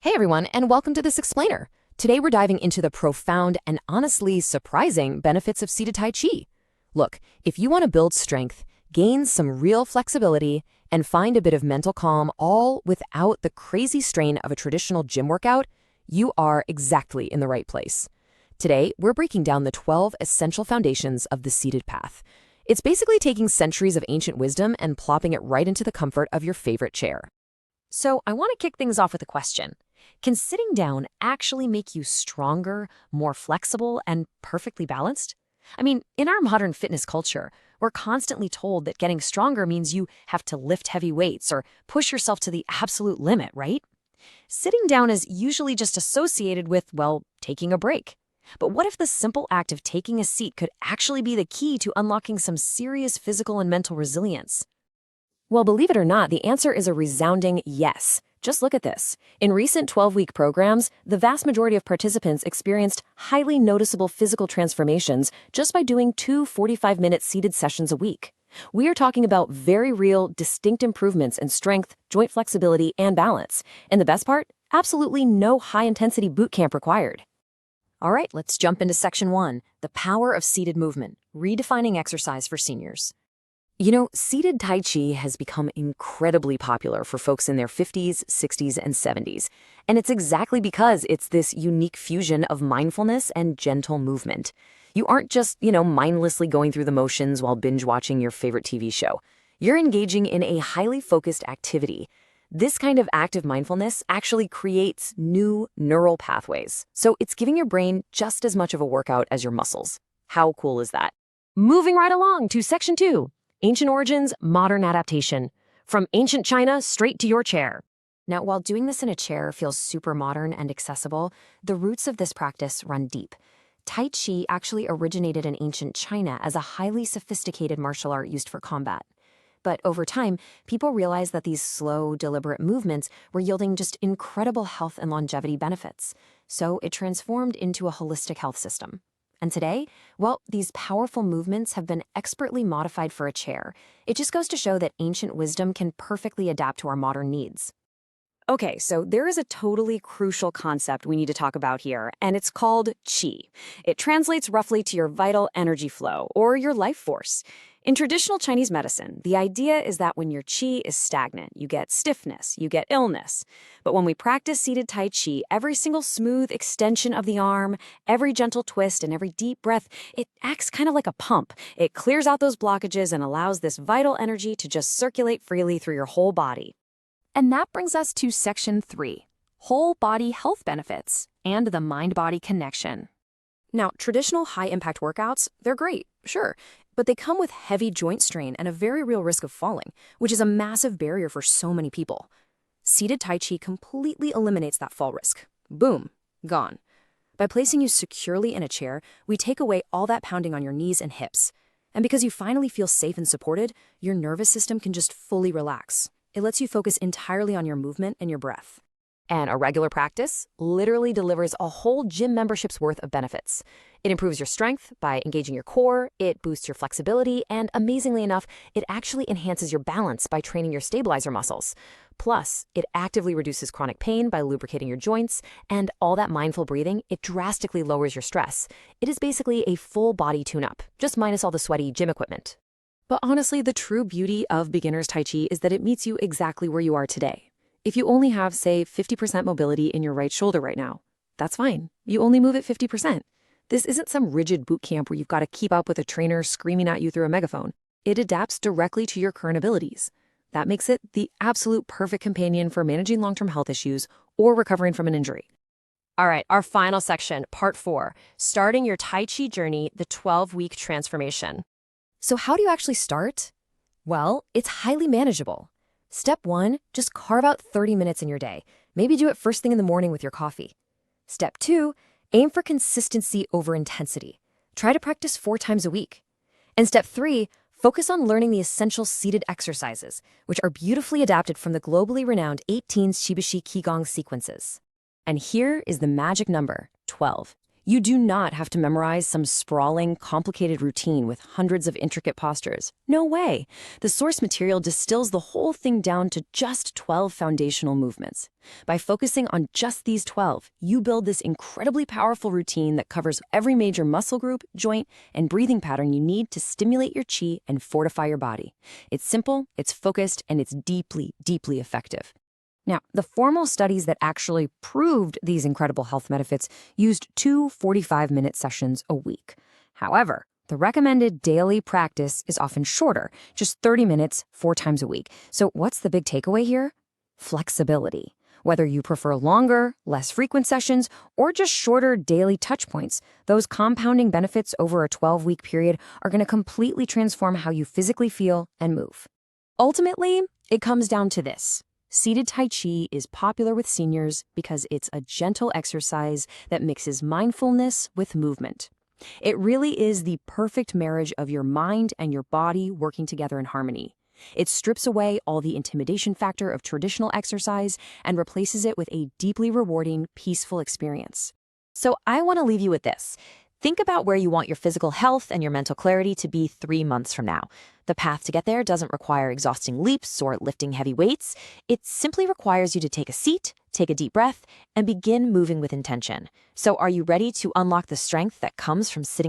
Hey everyone, and welcome to this explainer. Today we're diving into the profound and honestly surprising benefits of seated Tai Chi. Look, if you want to build strength, gain some real flexibility, and find a bit of mental calm all without the crazy strain of a traditional gym workout, you are exactly in the right place. Today, we're breaking down the 12 essential foundations of the seated path. It's basically taking centuries of ancient wisdom and plopping it right into the comfort of your favorite chair. So I want to kick things off with a question. Can sitting down actually make you stronger, more flexible, and perfectly balanced? I mean, in our modern fitness culture, we're constantly told that getting stronger means you have to lift heavy weights or push yourself to the absolute limit, right? Sitting down is usually just associated with, well, taking a break. But what if the simple act of taking a seat could actually be the key to unlocking some serious physical and mental resilience? Well, believe it or not, the answer is a resounding yes. Just look at this. In recent 12-week programs, the vast majority of participants experienced highly noticeable physical transformations just by doing two 45-minute seated sessions a week. We are talking about very real, distinct improvements in strength, joint flexibility, and balance. And the best part? Absolutely no high-intensity boot camp required. All right, let's jump into Section 1, the power of seated movement, redefining exercise for seniors. You know, seated Tai Chi has become incredibly popular for folks in their 50s, 60s, and 70s. And it's exactly because it's this unique fusion of mindfulness and gentle movement. You aren't just, mindlessly going through the motions while binge watching your favorite TV show. You're engaging in a highly focused activity. This kind of active mindfulness actually creates new neural pathways. So it's giving your brain just as much of a workout as your muscles. How cool is that? Moving right along to Section 2. Ancient origins, modern adaptation. From ancient China straight to your chair. Now, while doing this in a chair feels super modern and accessible, the roots of this practice run deep. Tai Chi actually originated in ancient China as a highly sophisticated martial art used for combat. But over time, people realized that these slow, deliberate movements were yielding just incredible health and longevity benefits. So it transformed into a holistic health system. And today, well, these powerful movements have been expertly modified for a chair. It just goes to show that ancient wisdom can perfectly adapt to our modern needs. Okay, so there is a totally crucial concept we need to talk about here, and it's called qi. It translates roughly to your vital energy flow, or your life force. In traditional Chinese medicine, the idea is that when your qi is stagnant, you get stiffness, you get illness. But when we practice seated Tai Chi, every single smooth extension of the arm, every gentle twist, and every deep breath, it acts kind of like a pump. It clears out those blockages and allows this vital energy to just circulate freely through your whole body. And that brings us to Section 3, whole body health benefits and the mind-body connection. Now, traditional high-impact workouts, they're great, sure, but they come with heavy joint strain and a very real risk of falling, which is a massive barrier for so many people. Seated Tai Chi completely eliminates that fall risk. Boom, gone. By placing you securely in a chair, we take away all that pounding on your knees and hips. And because you finally feel safe and supported, your nervous system can just fully relax. It lets you focus entirely on your movement and your breath. And a regular practice literally delivers a whole gym membership's worth of benefits. It improves your strength by engaging your core, it boosts your flexibility, and amazingly enough, it actually enhances your balance by training your stabilizer muscles. Plus, it actively reduces chronic pain by lubricating your joints, and all that mindful breathing, it drastically lowers your stress. It is basically a full body tune-up, just minus all the sweaty gym equipment. But honestly, the true beauty of beginner's Tai Chi is that it meets you exactly where you are today. If you only have, say, 50% mobility in your right shoulder right now, that's fine. You only move at 50%. This isn't some rigid boot camp where you've got to keep up with a trainer screaming at you through a megaphone. It adapts directly to your current abilities. That makes it the absolute perfect companion for managing long-term health issues or recovering from an injury. All right, our final section, Part 4, starting your Tai Chi journey, the 12-week transformation. So how do you actually start? Well, it's highly manageable. Step 1, just carve out 30 minutes in your day. Maybe do it first thing in the morning with your coffee. Step 2, aim for consistency over intensity. Try to practice 4 times a week. And Step 3, focus on learning the essential seated exercises, which are beautifully adapted from the globally renowned 18 Shibushi Qigong sequences. And here is the magic number, 12. You do not have to memorize some sprawling, complicated routine with hundreds of intricate postures. No way. The source material distills the whole thing down to just 12 foundational movements. By focusing on just these 12, you build this incredibly powerful routine that covers every major muscle group, joint, and breathing pattern you need to stimulate your chi and fortify your body. It's simple, it's focused, and it's deeply, deeply effective. Now, the formal studies that actually proved these incredible health benefits used 2 45-minute sessions a week. However, the recommended daily practice is often shorter, just 30 minutes 4 times a week. So what's the big takeaway here? Flexibility. Whether you prefer longer, less frequent sessions, or just shorter daily touch points, those compounding benefits over a 12-week period are going to completely transform how you physically feel and move. Ultimately, it comes down to this. Seated Tai Chi is popular with seniors because it's a gentle exercise that mixes mindfulness with movement. It really is the perfect marriage of your mind and your body working together in harmony. It strips away all the intimidation factor of traditional exercise and replaces it with a deeply rewarding, peaceful experience. So I want to leave you with this. Think about where you want your physical health and your mental clarity to be 3 months from now. The path to get there doesn't require exhausting leaps or lifting heavy weights. It simply requires you to take a seat, take a deep breath, and begin moving with intention. So are you ready to unlock the strength that comes from sitting